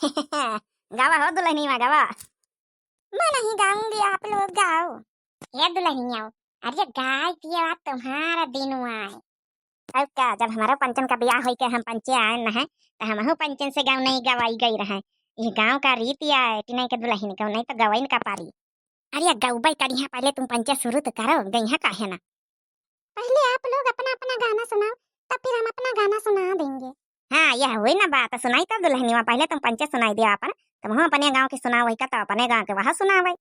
गावा हो दुल्हनिया गावा। मैं नहीं गाऊंगी, आप लोग गाओ। ये दुल्हनिया, अरे गाय दिया तुम्हारा दिन आए। अब क्या, जब हमारा पंचन का ब्याह होई के हम पंचे आए न है तो हम पंचन से गाँव नहीं गवाई गई रहे। ये गांव का रीति आए कि नहीं के दुल्हन का नहीं तो गवाई का पारी। अरे गौबाई करिया, पहले तुम पंचे शुरू तो करो, गई काहे ना। पहले आप लोग अपना अपना गाना सुनाओ, तब फिर हम अपना गाना सुना देंगे। हाँ यह हुई ना बात, सुनाई तो दुल्हनिया, पहले तुम पंचे सुनाई दिया अपन, तुम हम अपने गांव के सुना वही का तो अपने गांव के वहाँ सुनावे।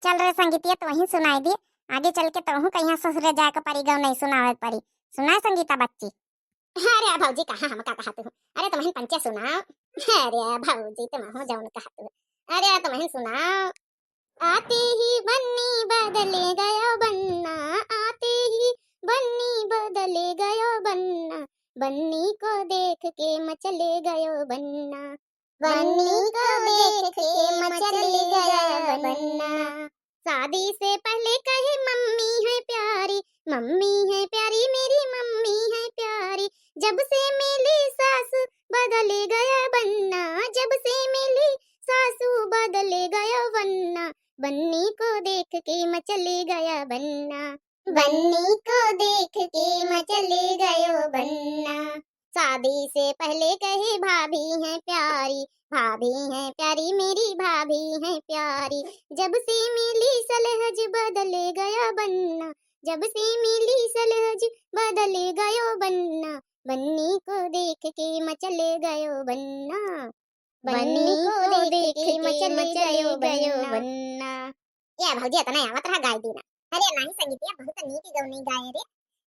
चल रहे संगीतिया तो वहीं सुनाई दिए, आगे चल के तो कहीं ससुरे जाकर परी गाँव नहीं सुनावे परी। सुना संगीता बच्ची। अरे भाजी कहाँ हम का कहते हो, अरे तुम्हें पंचे सुनाओ। अरे भाजी तुम हो जाओ कहते हो, अरे तुम्हें सुनाओ। आते ही बन्नी बदले गया बन्ना, आते ही बन्नी बदले गयो बन्ना, बन्नी को देख के मचले गयो बन्ना, बन्नी को देख के मचले गया बन्ना। शादी से पहले कहे मम्मी है प्यारी, मम्मी है प्यारी, मेरी मम्मी है प्यारी। जब से मिली सासू बदले गया बन्ना, जब से मिली सासू बदले गया बन्ना, बन्नी को देख के मचले गया बन्ना, बन्नी को देख के मचले गयो बन्ना। शादी से पहले कहे भाभी है प्यारी, भाभी है प्यारी, मेरी भाभी है प्यारी। जब से मिली सलहज बदले गया बन्ना, जब से मिली सलहज बदले गयो बन्ना, बन्नी को देख के मचले गयो बन्ना, बन्नी को देख के मचले गयो बन्ना। या भौजी तो नहीं आवत रहा गाय दीना। अरे नहीं संगीतिया, बहुत नीक गौनी गाय रे।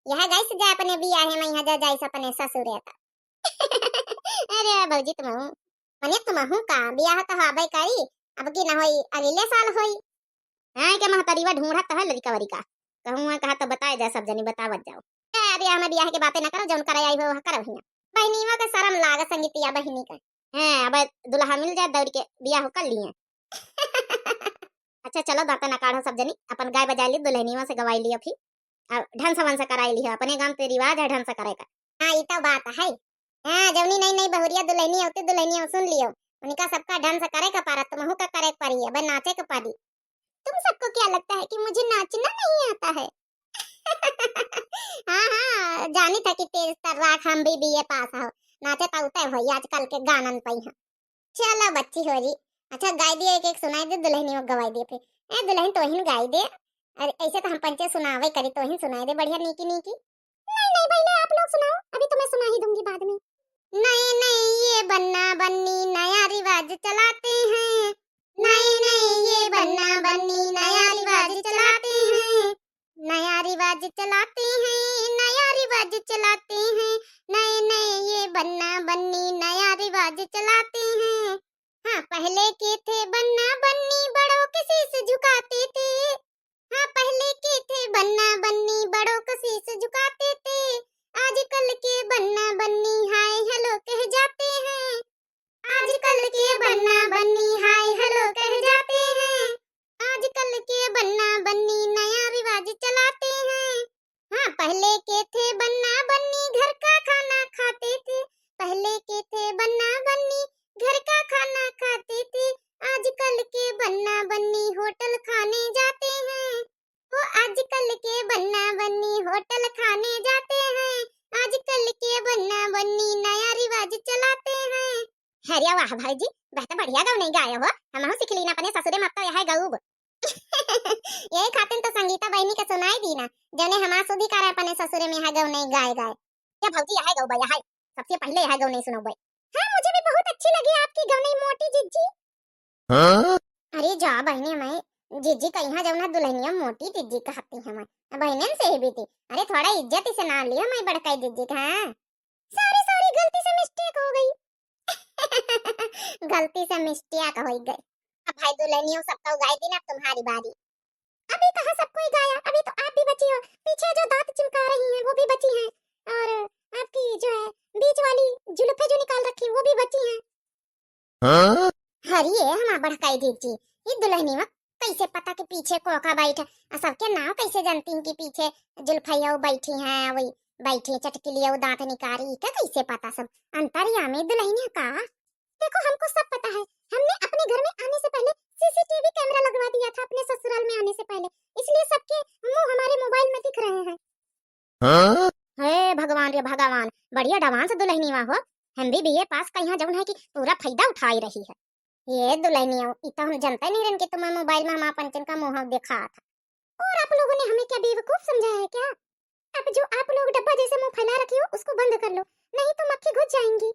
यह गाय से जा अपने बियाह में यहाँ जा जाइस अपने ससुरे ता। अरे भौजी तुम मने तुम हूं का बियाह तो हाबे करी, अब की ना होई अगले साल होई। हां के महतरीवा ढूंढत है लड़का वरिका, कहूं कहा तो बताए जा, सब जनी बतावत जाओ। अरे हम बियाह के बातें ना करो, जौन करे आई हो करो हिया। बहनीवा के शर्म लाग संगीतिया बहनी का। हां अब दुल्हा मिल जाए दौड़ के बियाह कर लिए। अच्छा चलो दाता ना काढ़ो सब जनी, अपन गाय बजा ली, दुल्हनिया से गवाई लिया, फिर अब ढंग से वन से कराई लिया, अपने गांव पे रिवाज है ढंग से करे का। हां ये तो बात है। हां जवनी नई नई बहुरिया दुल्हनी होती दुल्हनिया सुन लियो, उनका सबका ढंग से करे का पारा, तुमहु का करे पारी है, बस नाचे का पारी। तुम सबको क्या लगता है कि मुझे नाचना नहीं आता है? हां हां जानी था कि तेज तर्राख हम भी बीए पास हो, नाचे तो उते भई आजकल के गानन पई है। चलो बच्ची हो जी। अच्छा गाय दिए एक एक सुनाई दे, दुल्हनी को गवाई दे, फिर ए दुल्हन तो ही गाय दे। अरे ऐसे तो हम पंचे सुनावे करी, तो ही सुनाई दे बढ़िया नीकी नीकी। नहीं नहीं पहले आप लोग सुनाओ, अभी तो मैं सुना ही दूंगी बाद में। नहीं नहीं ये बन्ना बन्नी नया रिवाज चलाते हैं, नहीं नहीं ये बन्ना बन्नी नया रिवाज चलाते हैं, नया रिवाज चलाते हैं, नया रिवाज चलाते हैं, नए नए ये बन्ना बन्नी नया रिवाज चलाते हैं। हाँ पहले के थे बन्ना बन्नी बड़ों के शीश झुकाते थे, हाँ पहले के थे बन्ना बन्नी बड़ों के शीश झुकाते थे, आजकल के बन्ना बन्नी हाय हेलो कह जाते हैं, आजकल के बन्ना बन्नी हाय हेलो कह जाते हैं, आजकल के बन्ना बन्नी नया रिवाज चलाते हैं। हाँ पहले के थे बन्ना बन्नी घर का खाना खाते थे, पहले के थे बन्ना बन्नी घर का खाना खाते थे, आजकल के बन्ना बन्नी होटल खाने जाते हैं, वो आजकल के बन्ना बन्नी होटल खाने जाते हैं, आजकल के बन्ना बन्नी नया रिवाज चलाते हैं। अरे वाह भाई जी, बेहतर बढ़िया गाँव नहीं गाया हो, हम सीख ली ना अपने ससुरे में, अब तो यह गाऊब। यही खातिर तो संगीता बहनी के सुनाई दी ना, जने हमार सुधी करे अपने ससुरे में यह गाँव नहीं गाए गाए। क्या भौजी यह गाँव यह सबसे पहले यह गाँव नहीं सुनो भाई। हाँ मुझे भी बहुत अच्छी लगी आपकी गाने मोटी जिज्जी। हाँ? अरे जा बहने मैं जिज्जी कहीं जाऊँ ना, दुल्हनिया मोटी जिज्जी कहती है मैं बहनन से ही भी थी। अरे थोड़ा इज्जत से ना लियो मैं बड़काई जिज्जी का। सॉरी सॉरी गलती से मिस्टेक हो गई। गलती से मिस्टेक हो गई। अब भाई दुल्हनियों सबको गाय दी ना, तुम्हारी बारी। अभी कहाँ सबको ही गाया, अभी तो आप भी बची हो, पीछे जो दांत चिमका रही हैं वो भी बची हैं, और आपकी जो है बीच वाली जुल्फे जो निकाल रखी वो भी बची हैं। हाँ? हरिये हम बड़काई दीजिए, ये दुल्हनी में कैसे पता कि पीछे कोका बैठा, सबके नाम कैसे जानती हैं कि पीछे जुल्फैया बैठी हैं, वही बैठी चटकिलिया दांत निकारी, क्या कैसे पता? सब अंतर्यामी दुल्हनिया का। देखो हमको सब पता है, घर में आने से पहले सीसीटीवी कैमरा लगवा दिया था अपने ससुराल में आने से पहले, इसलिए सबके मुंह हमारे मोबाइल में दिख रहे हैं। हाँ? हे भगवान रे भगवान, बढ़िया डांस दुल्हनी हुआ हो। हम भी बीए पास का यहाँ जौन है कि पूरा फायदा उठा ही रही है। ये दुल्हनी हो, इतना हम जानते नहीं रहन कि तुम्हें मोबाइल में हमारा पंचन का मुंह दिखा था। और आप लोगों ने हमें क्या बेवकूफ समझा है क्या? अब जो आप लोग डब्बा जैसे मुंह फैला रखे हो उसको बंद कर लो, नहीं तो मक्खी घुस जाएंगी।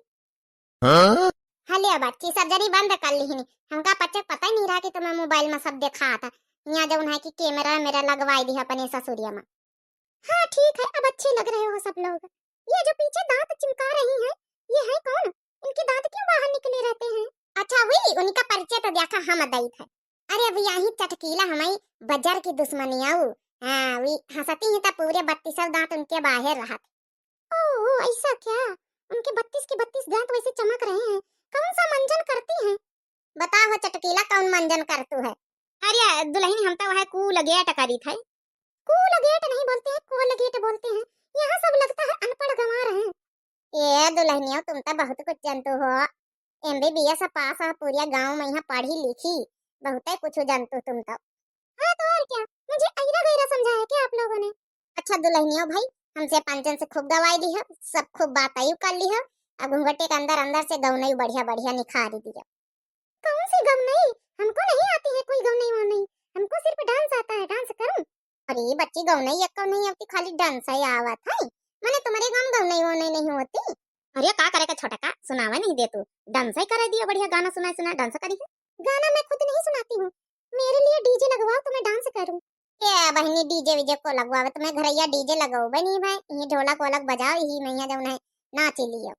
हाँ? हालिया बात की सर्जरी बंद कर ली नहीं, हमका पता ही नहीं रहा कि तुम्हें मोबाइल में सब देखा था। यहाँ जौन है कि कैमरा मेरा लगवाई दी अपने ससुरिया में। हाँ ठीक है, अब अच्छे लग रहे हो सब लोग। ये जो पीछे दांत चिमका रही हैं, ये है कौन? इनके दांत क्यों बाहर निकले रहते हैं? अच्छा हुई उनका परिचय तो देखा हम दई थे। अरे अब यही चटकीला हमारी बाजार की दुश्मनी आऊ। हाँ वी हंसती ही तब पूरे 32 दांत उनके बाहर रहा। ओह ऐसा क्या? उनके 32 के 32 दांत वैसे चमक रहे हैं। कौन सा मंजन करती हैं? बताओ चटकीला कौन मंजन करतू है? अरे दुल्हन हम तो वह कू लगे टकरी थे। कूल गेट नहीं बोलते हैं, कोल गेट बोलते हैं। यहाँ सब लगता है अनपढ़ गंवार हैं। ये दुल्हनिया तुम तो बहुत कुछ जानते हो। एमबीबीएस पास है पूरे गांव में, यहाँ पढ़ी लिखी बहुत कुछ जानते तुम तो। हाँ तो और क्या, मुझे अइरा गैरा समझा है क्या आप लोगों ने? अच्छा दुल्हनिया भाई, हमसे पंचन से खूब गवाई दी है, सब खूब बाताई कर ली है। अब घूंघटे के अंदर अंदर से गौनई बढ़िया बढ़िया निखारी दी है। कौन सी गौनई? हमको नहीं आती है कोई गौनई वौनई, हमको सिर्फ डांस आता है, डांस करूं? अरे बच्ची गौनई एक नहीं आती, खाली डांस ही आवत है। मैंने तुम्हारे गांव गौनई वौनई नहीं होती। अरे का करे का छोटा का सुनावा नहीं दे तू, डांस ही करा दिया बढ़िया, गाना सुना डांस करी है। गाना मैं खुद नहीं सुनाती हूँ, मेरे लिए डीजे लगवाओ तो मैं डांस करूं। ये बहनी डीजे विजे को लगवावे तो मैं घरैया डीजे लगाओ बनी भाई, ये ढोलक वोलक बजाओ, यही मैया जौन है नाच लियो।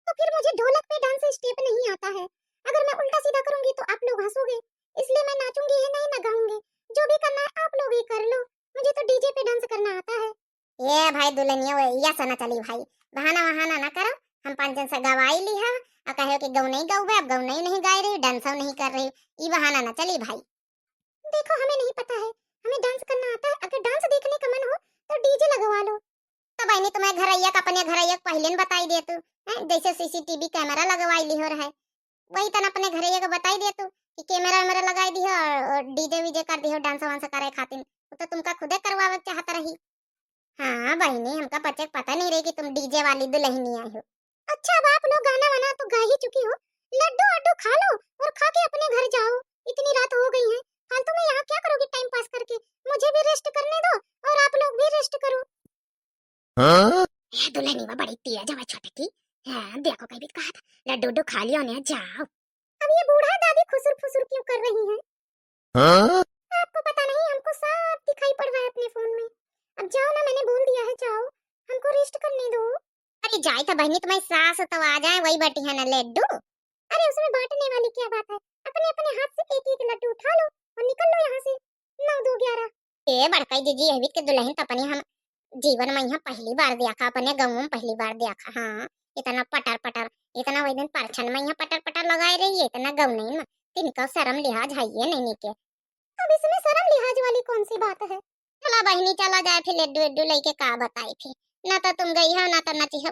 तो फिर मुझे ढोलक पे डांस स्टेप नहीं आता है, अगर मैं उल्टा सीधा करूंगी तो आप लोग हंसोगे, इसलिए मैं नाचूंगी ही नहीं, ना गाऊंगी। जो भी करना है आप लोग ही कर लो, मुझे तो डीजे पे डांस करना आता है। ये भाई दुल्हनिया वो या सना चली भाई, बहाना वहाना ना करो। हम पंचन से गवाई ली है और कहे कि गौ नहीं गौवे, अब गौ नहीं गा रही, डांस नहीं कर रही, ये बहाना ना चली भाई। देखो हमें नहीं पता है, हमें डांस करना आता है। अगर डांस देखने का मन हो तो डीजे लगवा लो। तो बहनी तुम्हें घरैया का अपने घरैया पहले न बताई दे तू, जैसे सीसीटीवी कैमरा लगवाई ली हो रहा है, वही तन अपने घरैया को बताई दे तू कि कैमरा वैमरा लगाई दी हो और डीजे वीजे कर दी हो डांस वांस करे खातिर, तो तुमका खुदे करवावे चाहता रही। हाँ बहनी हमका पता नहीं रही कि तुम डीजे वाली दुल्हनी आई हो। अच्छा अब आप लोग गाना वाना तो गा ही चुकी हो, लड्डू अड्डू खा लो और खा के अपने घर जाओ, इतनी रात हो गई है। फालतू में यहाँ क्या करोगी टाइम पास करके? मुझे भी रेस्ट करने दो और आप लोग भी रेस्ट करो। हाँ? ये दुल्हनी में बड़ी तेज है छोटे की। हाँ देखो कहीं भी कहा था लड्डू उड्डू खा लियो ने जाओ। अब ये बूढ़ा दादी खुसुर फुसुर क्यों कर रही है? हाँ? आपको पता नहीं, हमको सब दिखाई पड़ रहा है अपने फोन में। अब जाओ ना, मैंने बोल दिया है जाओ, हमको रेस्ट करने दो। अरे जाए तो बहनी तुम्हारी सास तो आ जाए, वही बैठी है ना लड्डू। अरे उसमें बांटने वाली क्या बात है, अपने अपने हाथ से एक एक लड्डू उठा लो और निकल लो यहाँ से। 9 2 11। ए बड़काई दीदी ये भी के दुल्हन तो अपने हम जीवन में यहाँ पहली बार देखा, अपने गाँव में पहली बार देखा। हाँ इतना पटर पटर, इतना वही दिन परछन में यहाँ पटर पटर लगाए रही है, इतना गाँव नहीं में तिनका शर्म लिहाज है ये नहीं के। अब इसमें शर्म लिहाज वाली कौन सी बात है? चला बहनी चला जाए फिर लड्डू लड्डू लेके का बताई फिर, ना तो तुम गई हो ना तो नची हो।